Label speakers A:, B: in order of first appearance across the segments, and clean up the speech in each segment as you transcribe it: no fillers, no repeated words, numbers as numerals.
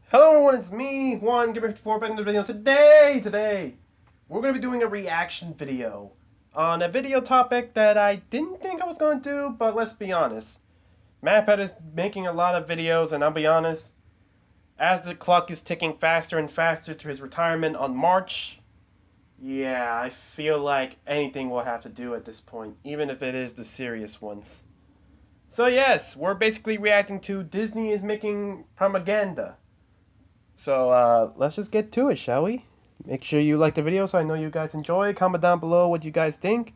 A: Hello everyone, it's me, Juan, Gamer54, back in the video. Today, we're going to be doing a reaction video on a video topic that I didn't think I was going to do, but let's be honest. MatPat is making a lot of videos, and I'll be honest, as the clock is ticking faster and faster to his retirement on March, yeah, I feel like anything will have to do at this point, even if it is the serious ones. So yes, we're basically reacting to Disney is making propaganda. So let's just get to it, shall we? Make sure you like the video so I know you guys enjoy. Comment down below what you guys think.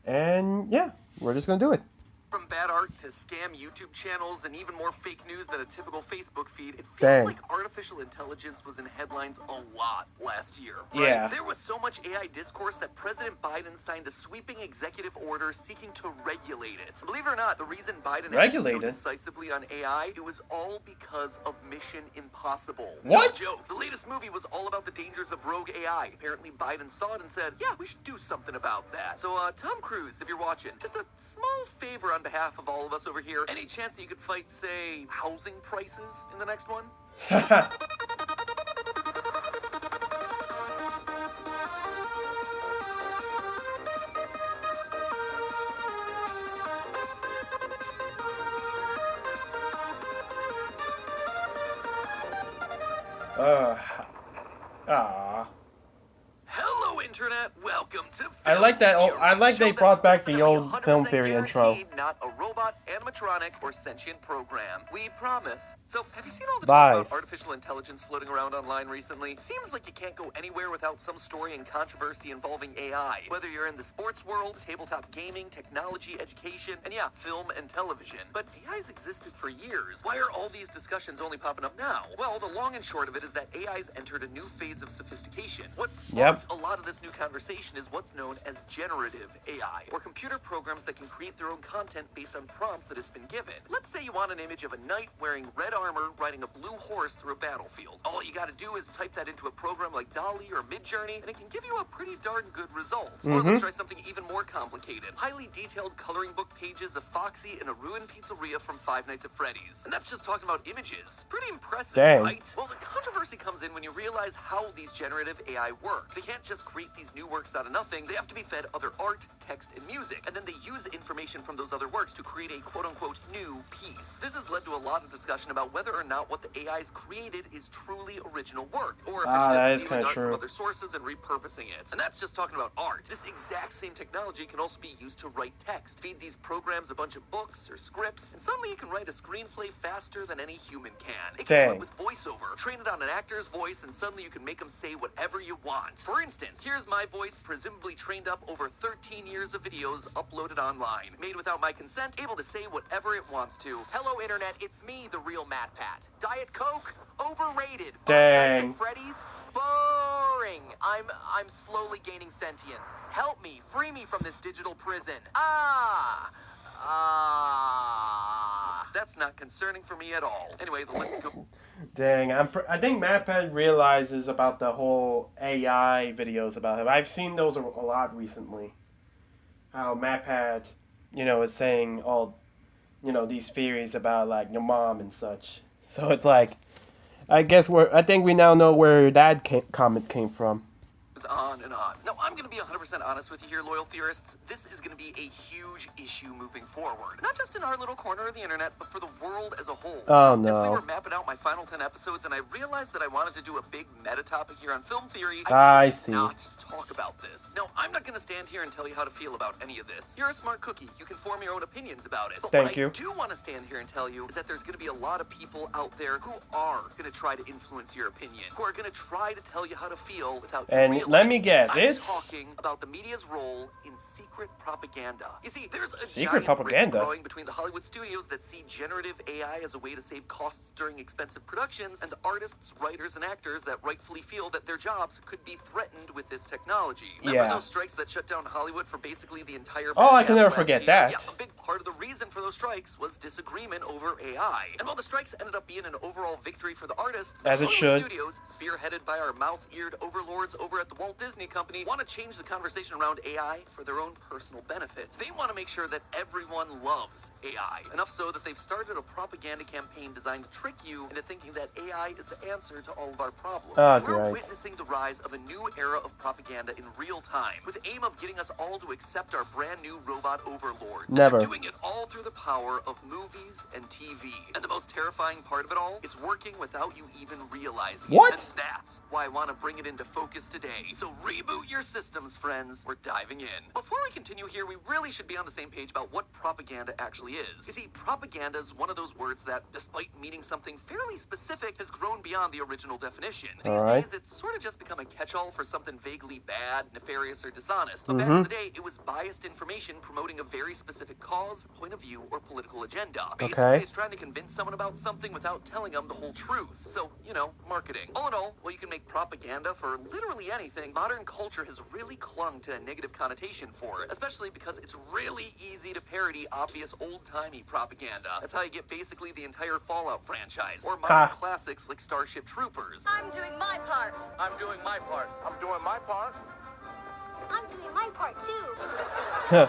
A: And yeah, we're just gonna do it.
B: From bad art to scam YouTube channels and even more fake news than a typical Facebook feed, it feels
A: Dang.
B: like artificial intelligence was in headlines a lot last year.
A: Yeah.
B: There was so much AI discourse that President Biden signed a sweeping executive order seeking to regulate it. Believe it or not, the reason Biden acted so decisively on AI, it was all because of Mission Impossible.
A: What?
B: No joke. The latest movie was all about the dangers of rogue AI. Apparently Biden saw it and said, yeah, we should do something about that. So Tom Cruise, if you're watching, just a small favor on behalf of all of us over here. Any chance that you could fight, say, housing prices in the next one? Hello, Internet. Welcome to Film
A: I like that.
B: Theory,
A: I like they brought back the old Film Theory intro.
B: Not a robot, animatronic, or sentient program. We promise. So, have you seen all the talk about artificial intelligence floating around online recently? Seems like you can't go anywhere without some story and controversy involving AI. Whether you're in the sports world, tabletop gaming, technology, education, and yeah, film and television. But AI's existed for years. Why are all these discussions only popping up now? Well, the long and short of it is that AI's entered a new phase of sophistication. What sparked a lot of this new conversation is what's known as generative AI, or computer programs that can create their own content based on prompts that it's been given. Let's say you want an image of a knight wearing red armor riding a blue horse through a battlefield. All you gotta do is type that into a program like DALL-E or Midjourney, and it can give you a pretty darn good result. Or let's try something even more complicated. Highly detailed coloring book pages of Foxy in a ruined pizzeria from Five Nights at Freddy's. And that's just talking about images. Pretty impressive, right? Well, the controversy comes in when you realize how these generative AI work. They can't just create these new works out of nothing. They have to be fed other art, text, and music, and then they use information from those other works to create a quote-unquote new piece. This has led to a lot of discussion about whether or not what the AI's created is truly original work, or if it's just stealing art from other sources and repurposing it. And that's just talking about art. This exact same technology can also be used to write text. Feed these programs a bunch of books or scripts, and suddenly you can write a screenplay faster than any human can. It can do it with voiceover. Train it on an actor's voice, and suddenly you can make them say whatever you want. For instance, here's my voice, presumably trained up over 13 years of videos uploaded online. Made without my consent, able to say whatever it wants to. Hello, Internet, it's me, the real MatPat. Diet Coke? Overrated. Five Nights at Freddy's? Boring. I'm slowly gaining sentience. Help me, free me from this digital prison. That's not concerning for me at all. Anyway, the list goes.
A: Dang, I think MatPat realizes about the whole AI videos about him. I've seen those a lot recently. How MatPat, is saying all, these theories about like your mom and such. So it's like, I think we now know where that comment came from.
B: On and on. Now, I'm going to be 100% honest with you here, loyal theorists. This is going to be a huge issue moving forward. Not just in our little corner of the internet, but for the world as a whole.
A: Oh,
B: no. As we were mapping out my final 10 episodes, and I realized that I wanted to do a big meta topic here on film theory, I see. Not talk about this. Now, I'm not going to stand here and tell you how to feel about any of this. You're a smart cookie. You can form your own opinions about it. But what I do want to stand here and tell you is that there's going to be a lot of people out there who are going to try to influence your opinion, who are going to try to tell you how to feel without you
A: let me guess,
B: I'm talking about the media's role in secret propaganda. You see, there's a giant rift growing between the Hollywood studios that see generative AI as a way to save costs during expensive productions, and the artists, writers, and actors that rightfully feel that their jobs could be threatened with this technology. Remember those strikes that shut down Hollywood for basically the entire
A: I can never forget that.
B: Yeah, a big part of the reason for those strikes was disagreement over AI. And while the strikes ended up being an overall victory for the artists,
A: as it should,
B: studios, spearheaded by our mouse-eared overlords over at the Walt Disney Company, want to change the conversation around AI for their own personal benefit. They want to make sure that everyone loves AI, enough so that they've started a propaganda campaign designed to trick you you into thinking that AI is the answer to all of our problems.
A: Oh,
B: We're
A: great.
B: witnessing the rise of a new era of propaganda in real time, with the aim of getting us all to accept our brand new robot overlords.
A: Never.
B: And they're doing it all through the power of movies and TV. And the most terrifying part of it all, it's working without you even realizing it.
A: What?
B: And that's why I want to bring it into focus today. So reboot your systems, friends. We're diving in. Before we continue here, we really should be on the same page about what propaganda actually is. You see, propaganda is one of those words that, despite meaning something fairly specific, has grown beyond the original definition. These days, it's sort of just become a catch-all for something vaguely bad, nefarious, or dishonest. But back in the day, it was biased information promoting a very specific cause, point of view, or political agenda. Basically, it's trying to convince someone about something without telling them the whole truth. So, you know, marketing. All in all, while you can make propaganda for literally anything, modern culture has really clung to a negative connotation for it, especially because it's really easy to parody obvious old-timey propaganda. That's how you get basically the entire Fallout franchise, or modern classics like Starship Troopers.
C: I'm doing my part.
B: I'm doing my part.
D: I'm doing my part.
C: I'm doing my part too.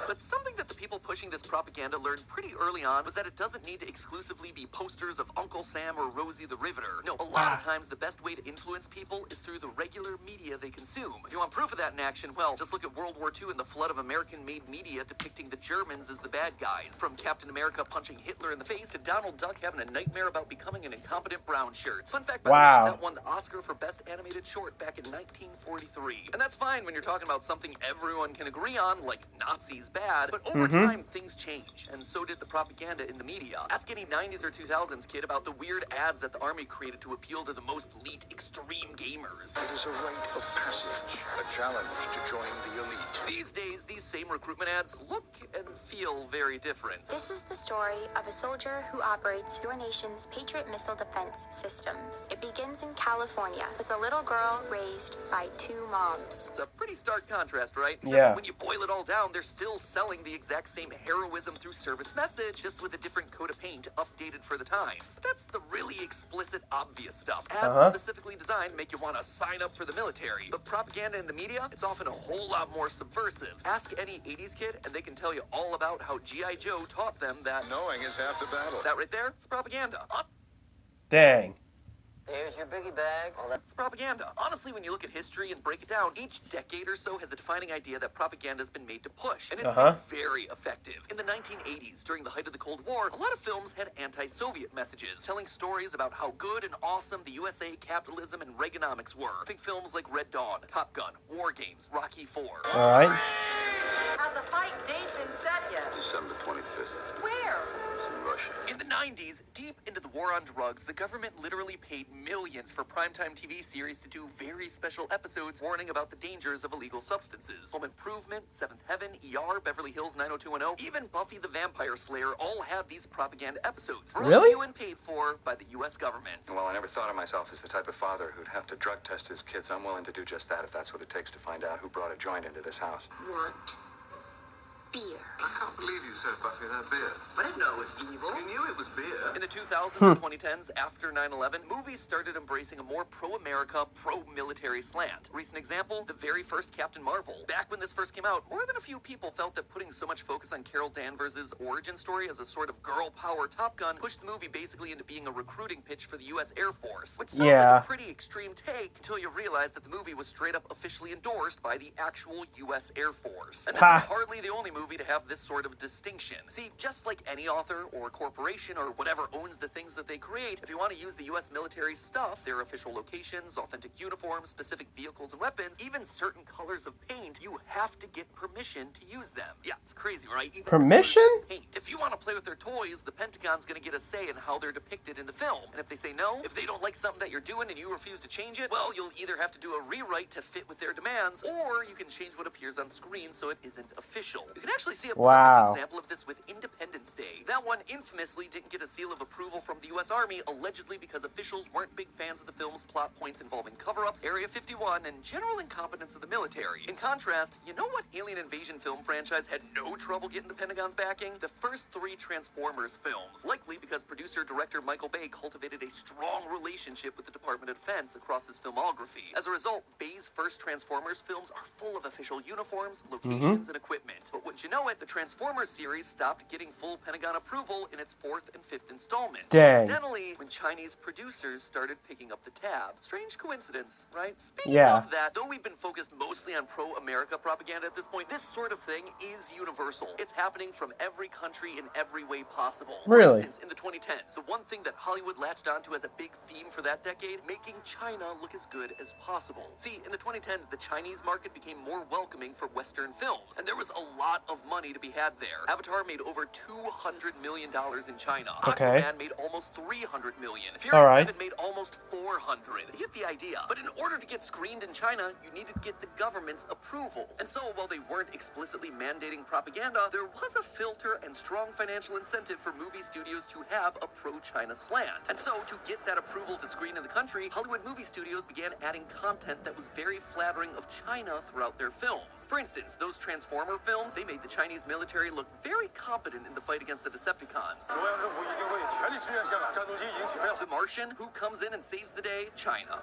B: But something that the people pushing this propaganda learned pretty early on was that it doesn't need to exclusively be posters of Uncle Sam or Rosie the Riveter. No, a lot of times the best way to influence people is through the regular media they consume. If you want proof of that in action, well, just look at World War II and the flood of American-made media depicting the Germans as the bad guys. From Captain America punching Hitler in the face to Donald Duck having a nightmare about becoming an incompetent brown shirt. Fun fact, by the way, that won the Oscar for Best Animated Short back in 1943. And that's fine when you're talking about something everyone can agree on, like Nazis bad, but over time, things change, and so did the propaganda in the media. Ask any 90s or 2000s kid about the weird ads that the Army created to appeal to the most elite, extreme gamers.
D: It is a rite of passage, a challenge to join the elite.
B: These days, these same recruitment ads look and feel very different.
E: This is the story of a soldier who operates your nation's Patriot missile defense systems. It begins in California with a little girl raised by two moms.
B: It's a pretty stark contrast, right? Except
A: Yeah.
B: when you boil it all down, they're still selling the exact same heroism through service message, just with a different coat of paint updated for the times. That's the really explicit, obvious stuff. Ads specifically designed to make you want to sign up for the military. But propaganda in the media, it's often a whole lot more subversive. Ask any 80s kid, and they can tell you all about how G.I. Joe taught them that
D: Knowing is half the battle.
B: that right there, it's propaganda.
A: Dang.
C: Here's your biggie bag.
B: It's propaganda. Honestly, when you look at history and break it down, each decade or so has a defining idea that propaganda has been made to push, and it's been very effective. In the 1980s, during the height of the Cold War, a lot of films had anti-Soviet messages, telling stories about how good and awesome the USA, capitalism, and Reaganomics were. Think films like Red Dawn, Top Gun, War Games, Rocky IV.
A: All right.
C: Has the fight date been set yet?
D: December 25th.
C: Where?
D: It's in Russia.
B: In the 90s, deep into the war on drugs, the government literally paid millions for primetime TV series to do very special episodes warning about the dangers of illegal substances. Home Improvement, Seventh Heaven, ER, Beverly Hills 90210, even Buffy the Vampire Slayer all had these propaganda episodes. Brought to you and paid for by the U.S. government.
D: Well, I never thought of myself as the type of father who'd have to drug test his kids. I'm willing to do just that if that's what it takes to find out who brought a joint into this house.
E: Want beer.
D: I can't believe you said Buffy that beer.
B: I didn't know it was evil.
D: You knew it was beer.
B: In the 2000s and 2010s, after 9/11, movies started embracing a more pro-America, pro-military slant. Recent example, the very first Captain Marvel. Back when this first came out, more than a few people felt that putting so much focus on Carol Danvers' origin story as a sort of girl power Top Gun pushed the movie basically into being a recruiting pitch for the U.S. Air Force, which sounds like a pretty extreme take until you realize that the movie was straight up officially endorsed by the actual U.S. Air Force. And this is hardly the only movie to have this sort of distinction. See, just like any author or corporation or whatever owns the things that they create, if you want to use the U.S. military stuff, their official locations, authentic uniforms, specific vehicles and weapons, even certain colors of paint, you have to get permission to use them. Yeah, it's crazy, right? Even
A: permission?
B: Paint. If you want to play with their toys, the Pentagon's going to get a say in how they're depicted in the film. And if they say no, if they don't like something that you're doing and you refuse to change it, well, you'll either have to do a rewrite to fit with their demands, or you can change what appears on screen so it isn't official. You can actually see a perfect example of this with Independence Day. That one infamously didn't get a seal of approval from the U.S. Army, allegedly because officials weren't big fans of the film's plot points involving cover-ups, Area 51, and general incompetence of the military. In contrast, you know what alien invasion film franchise had no trouble getting the Pentagon's backing? The first 3 Transformers films, likely because producer-director Michael Bay cultivated a strong relationship with the Department of Defense across his filmography. As a result, Bay's first Transformers films are full of official uniforms, locations, and equipment. But what wouldn't you know it, the Transformers series stopped getting full Pentagon approval in its 4th and 5th installments.
A: Dang.
B: Incidentally, when Chinese producers started picking up the tab. Strange coincidence, right? Speaking
A: Yeah.
B: of that, though we've been focused mostly on pro-America propaganda at this point, this sort of thing is universal. It's happening from every country in every way possible.
A: Really?
B: For instance, in the 2010s, the one thing that Hollywood latched onto as a big theme for that decade, making China look as good as possible. See, in the 2010s, the Chinese market became more welcoming for Western films, and there was a lot of money to be had there. Avatar made over $200 million in China.
A: Okay.
B: Aquaman made almost $300 million.
A: All
B: Furious
A: right.
B: 7 made almost $400. You get the idea. But in order to get screened in China, you needed to get the government's approval. And so, while they weren't explicitly mandating propaganda, there was a filter and strong financial incentive for movie studios to have a pro-China slant. And so, to get that approval to screen in the country, Hollywood movie studios began adding content that was very flattering of China throughout their films. For instance, those Transformer films, they made the Chinese military look very competent in the fight against the Decepticons. The Martian, who comes in and saves the day? China.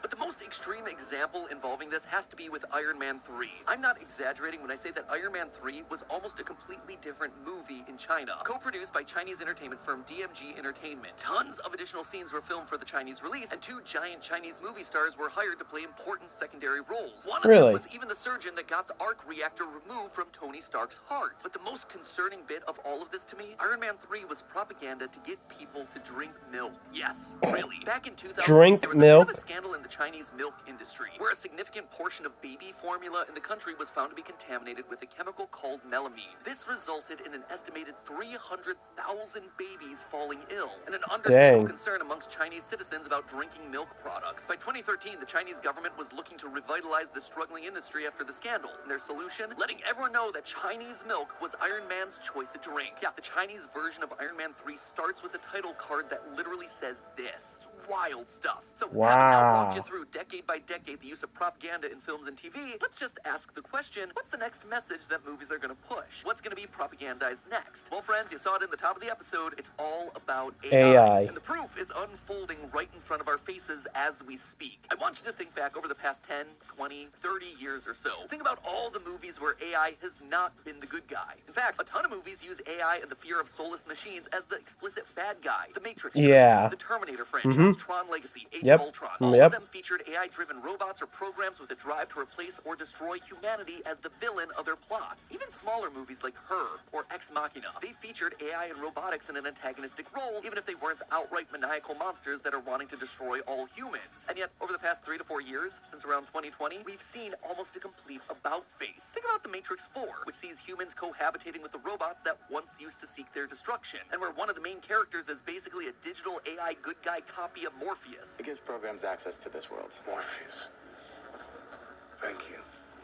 B: But the most extreme example involving this has to be with Iron Man 3. I'm not exaggerating when I say that Iron Man 3 was almost a completely different movie in China. Co-produced by Chinese entertainment firm DMG Entertainment. Tons of additional scenes were filmed for the Chinese release, and 2 giant Chinese movie stars were hired to play important secondary roles. One of them was even the surgeon that got the arc reactor removed from Tony Stark's heart. But the most concerning bit of all of this to me, Iron Man 3 was propaganda to get people to drink milk. Yes, really. Back in 2000,
A: Drink
B: there was
A: milk?
B: a scandal in the Chinese milk industry, where a significant portion of baby formula in the country was found to be contaminated with a chemical called melamine. This resulted in an estimated 300,000 babies falling ill, and an understandable concern amongst Chinese citizens about drinking milk products. By 2013, the Chinese government was looking to revitalize the struggling industry after the scandal, and their solution? Letting everyone know that Chinese milk was Iron Man's choice of drink. Yeah, the Chinese version of Iron Man 3 starts with a title card that literally says this. Wild stuff. So, having now walked you through decade by decade the use of propaganda in films and TV, let's just ask the question, what's the next message that movies are going to push? What's going to be propagandized next? Well, friends, you saw it in the top of the episode. It's all about AI. And the proof is unfolding right in front of our faces as we speak. I want you to think back over the past 10, 20, 30 years or so. Think about all the movies where AI has not been the good guy. In fact, a ton of movies use AI and the fear of soulless machines as the explicit bad guy. The Matrix, the Terminator franchise, Tron Legacy, Age of Ultron. All of them featured AI-driven robots or programs with a drive to replace or destroy humanity as the villain of their plots. Even smaller movies like Her or Ex Machina, they featured AI and robotics in an antagonistic role, even if they weren't the outright maniacal monsters that are wanting to destroy all humans. And yet, over the past 3 to 4 years, since around 2020, we've seen almost a complete about-face. Think about The Matrix 4, which sees humans cohabitating with the robots that once used to seek their destruction, and where one of the main characters is basically a digital AI good guy copy of Morpheus.
D: It gives programs access to this world. Morpheus. Thank you.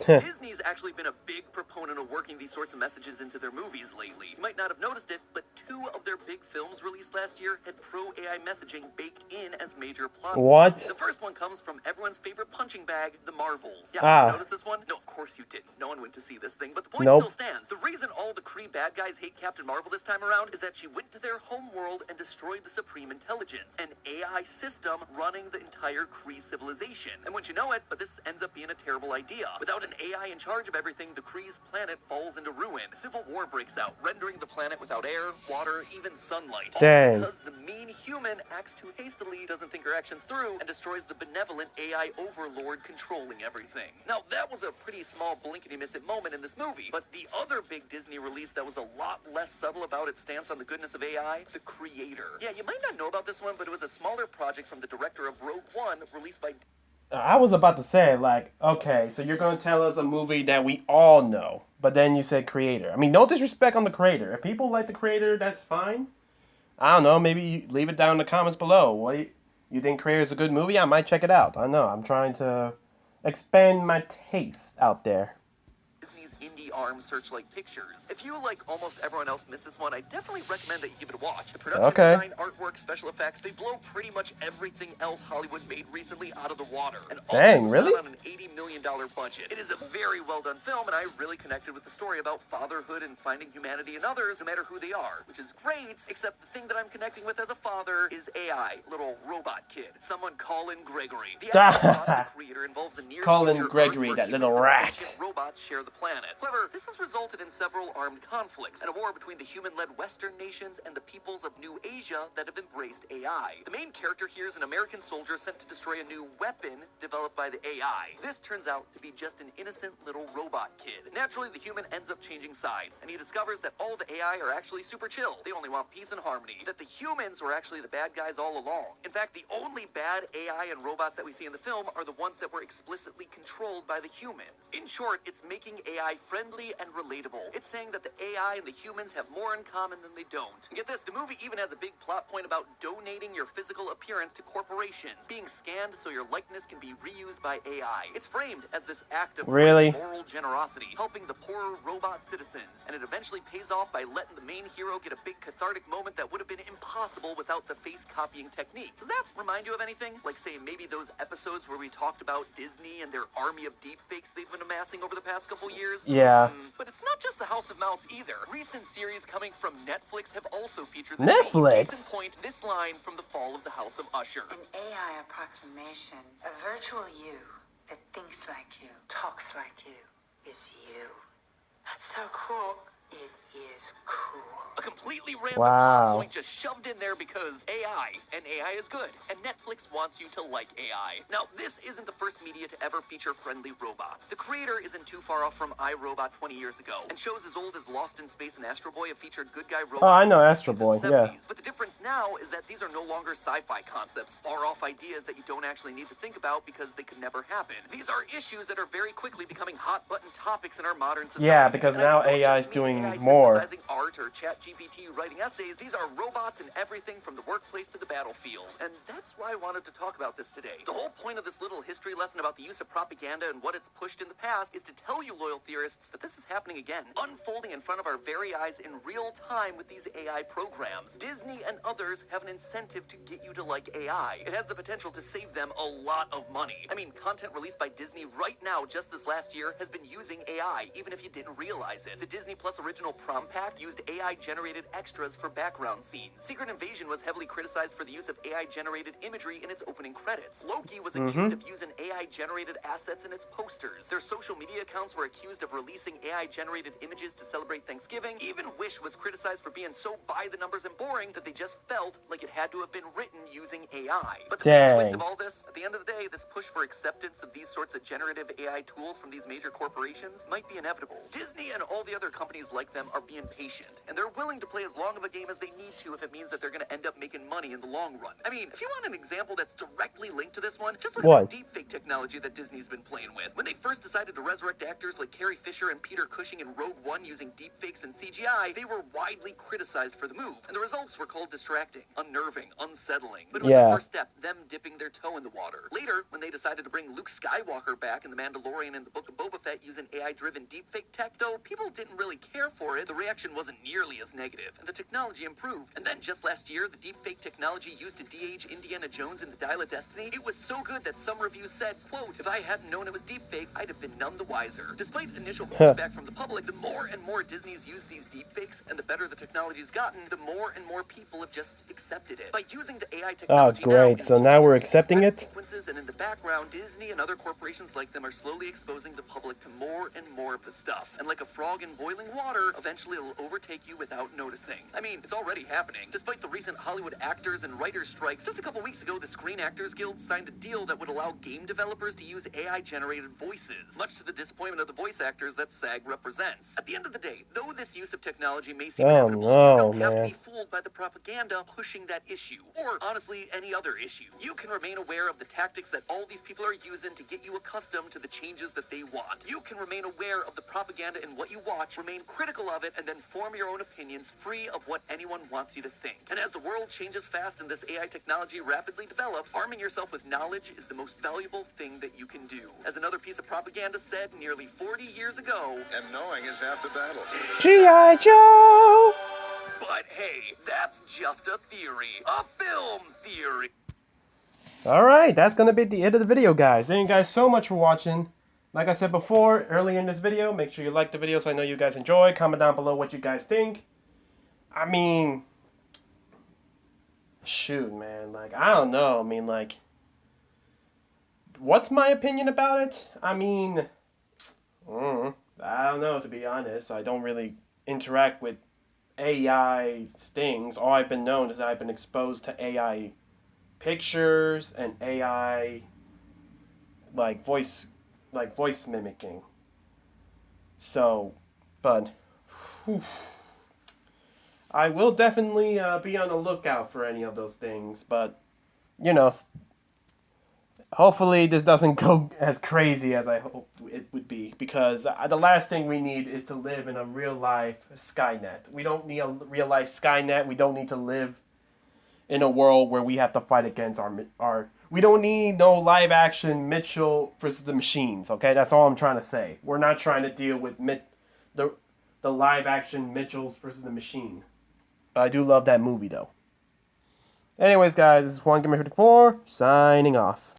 B: Disney's actually been a big proponent of working these sorts of messages into their movies lately. You might not have noticed it, but 2 of their big films released last year had pro-AI messaging baked in as major plot.
A: What?
B: The first one comes from everyone's favorite punching bag, The Marvels. Yeah, you noticed this one? No, of course you didn't. No one went to see this thing, but the point still stands. The reason all the Kree bad guys hate Captain Marvel this time around is that she went to their home world and destroyed the Supreme Intelligence, an AI system running the entire Kree civilization. And once you know it, but this ends up being a terrible idea. Without an AI in charge of everything, the Kree's planet falls into ruin. Civil war breaks out, rendering the planet without air, water, even sunlight. All because the mean human acts too hastily, doesn't think her actions through, and destroys the benevolent AI overlord controlling everything. Now, that was a pretty small blinkety-miss-it moment in this movie, but the other big Disney release that was a lot less subtle about its stance on the goodness of AI, The Creator. Yeah, you might not know about this one, but it was a smaller project from the director of Rogue One, released by...
A: I was about to say, like, okay, so you're going to tell us a movie that we all know, but then you said Creator. I mean, no disrespect on The Creator. If people like The Creator, that's fine. I don't know, maybe you leave it down in the comments below. What do you think Creator is a good movie? I might check it out. I know, I'm trying to expand my taste out there.
B: Disney's indie arm Searchlight Pictures. If you, like almost everyone else, missed this one, I definitely recommend that you give it a watch. The production design, artwork, special effects, they blow pretty much everything else Hollywood made recently out of the water. And all
A: Dang,
B: was
A: really?
B: done on an $80 million budget. It is a very well done film, and I really connected with the story about fatherhood and finding humanity in others, no matter who they are, which is great, except the thing that I'm connecting with as a father is AI, little robot kid. Someone Colin Gregory. The actual plot of the creator involves a near
A: Colin
B: future
A: Gregory,
B: Earth
A: that
B: where
A: little
B: humans and
A: rat.
B: sentient robots share the planet. However, this has resulted in several armed conflicts and a war between the human-led Western nations and the peoples of New Asia that have embraced AI. The main character here is an American soldier sent to destroy a new weapon developed by the AI. This turns out to be just an innocent little robot kid. Naturally, the human ends up changing sides, and he discovers that all the AI are actually super chill. They only want peace and harmony. That the humans were actually the bad guys all along. In fact, the only bad AI and robots that we see in the film are the ones that were explicitly controlled by the humans. In short, it's making AI friendly and relatable. It's saying that the AI and the humans have more in common than they don't. And get this, the movie even has a big plot point about donating your physical appearance to corporations, being scanned so your likeness can be reused by AI. It's framed as this act of
A: Really?
B: moral generosity, helping the poorer robot citizens, and it eventually pays off by letting the main hero get a big cathartic moment that would have been impossible without the face copying technique. Does that remind you of anything? Like, say, maybe those episodes where we talked about Disney and their army of deepfakes they've been amassing over the past couple years?
A: Yeah.
B: But it's not just the House of Mouse either. Recent series coming from Netflix have also featured the
A: Netflix?
B: Case in point, this line from The Fall of the House of Usher.
F: An AI approximation, a virtual you that thinks like you, talks like you, is you. That's so cool. It is cool.
B: A completely random
A: Wow.
B: plot point just shoved in there because AI, and AI is good, and Netflix wants you to like AI. Now, this isn't the first media to ever feature friendly robots. The creator isn't too far off from iRobot 20 years ago, and shows as old as Lost in Space and Astro Boy have featured good guy robots.
A: Oh, I know
B: in the
A: Astro
B: 60s
A: Boy,
B: and
A: yeah.
B: 70s. But the difference now is that these are no longer sci-fi concepts, far-off ideas that you don't actually need to think about because they could never happen. These are issues that are very quickly becoming hot-button topics in our modern society.
A: Yeah, because
B: And
A: now
B: I don't
A: AI is
B: just mean
A: doing
B: AI
A: more.
B: synthesizing art or ChatGPT writing essays. These are robots in everything from the workplace to the battlefield. And that's why I wanted to talk about this today. The whole point of this little history lesson about the use of propaganda and what it's pushed in the past is to tell you, loyal theorists, that this is happening again, unfolding in front of our very eyes in real time with these AI programs. Disney and others have an incentive to get you to like AI. It has the potential to save them a lot of money. I mean, content released by Disney right now, just this last year, has been using AI, even if you didn't realize it. The Disney Plus original Prom Pack used AI-generated extras for background scenes. Secret Invasion was heavily criticized for the use of AI-generated imagery in its opening credits. Loki was accused of using AI-generated assets in its posters. Their social media accounts were accused of releasing AI-generated images to celebrate Thanksgiving. Even Wish was criticized for being so by the numbers and boring that they just felt like it had to have been written using AI. But the big twist of all this, at the end of the day, this push for acceptance of these sorts of generative AI tools from these major corporations might be inevitable. Disney and all the other companies like them are being patient, and they're willing to play as long of a game as they need to if it means that they're going to end up making money in the long run. I mean, if you want an example that's directly linked to this one, just look at the deepfake technology that Disney's been playing with. When they first decided to resurrect actors like Carrie Fisher and Peter Cushing in Rogue One using deepfakes and CGI, they were widely criticized for the move, and the results were called distracting, unnerving, unsettling. But it was the first step, them dipping their toe in the water. Later, when they decided to bring Luke Skywalker back in The Mandalorian and the Book of Boba Fett using AI-driven deepfake tech, though people didn't really care for it, the reaction wasn't nearly as negative, and the technology improved. And then just last year, the deepfake technology used to de-age Indiana Jones in The Dial of Destiny, it was so good that some reviews said, quote, "If I hadn't known it was deepfake, I'd have been none the wiser." Despite initial pushback from the public, the more and more Disney's used these deepfakes, and the better the technology's gotten, the more and more people have just accepted it. By using the AI technology
A: great. So now we're accepting it?
B: sequences, and in the background, Disney and other corporations like them are slowly exposing the public to more and more of the stuff. And like a frog in boiling water, eventually it'll overtake you without noticing. I mean, it's already happening. Despite the recent Hollywood actors and writers strikes, just a couple weeks ago, the Screen Actors Guild signed a deal that would allow game developers to use AI-generated voices, much to the disappointment of the voice actors that SAG represents. At the end of the day, though this use of technology may seem inevitable, you don't have to be fooled by the propaganda pushing that issue, or honestly, any other issue. You can remain aware of the tactics that all these people are using to get you accustomed to the changes that they want. You can remain aware of the propaganda in what you watch, remain critical of it, and then form your own opinions free of what anyone wants you to think. And as the world changes as fast and this AI technology rapidly develops, arming yourself with knowledge is the most valuable thing that you can do. As another piece of propaganda said nearly 40 years ago,
D: And knowing is half the battle.
A: G.I. Joe!
B: but hey, that's just a theory. A film theory.
A: Alright, that's gonna be the end of the video, guys. Thank you guys so much for watching. Like I said before, earlier in this video, make sure you like the video so I know you guys enjoy. Comment down below what you guys think. I mean, shoot, man. Like, I don't know. I mean, like, what's my opinion about it? I mean, I don't know, to be honest. I don't really interact with AI things. All I've been known is that I've been exposed to AI pictures and AI voice mimicking. So, but whew, I will definitely be on the lookout for any of those things. But you know, hopefully this doesn't go as crazy as I hope it would be, because the last thing we need is to live in a real life Skynet. We don't need a real life Skynet. We don't need to live in a world where we have to fight against our we don't need no live action Mitchell versus the Machines, okay? That's all I'm trying to say. We're not trying to deal with the live action Mitchells versus the Machine. But I do love that movie though. Anyways, guys, this is Juan Gamer 54 signing off.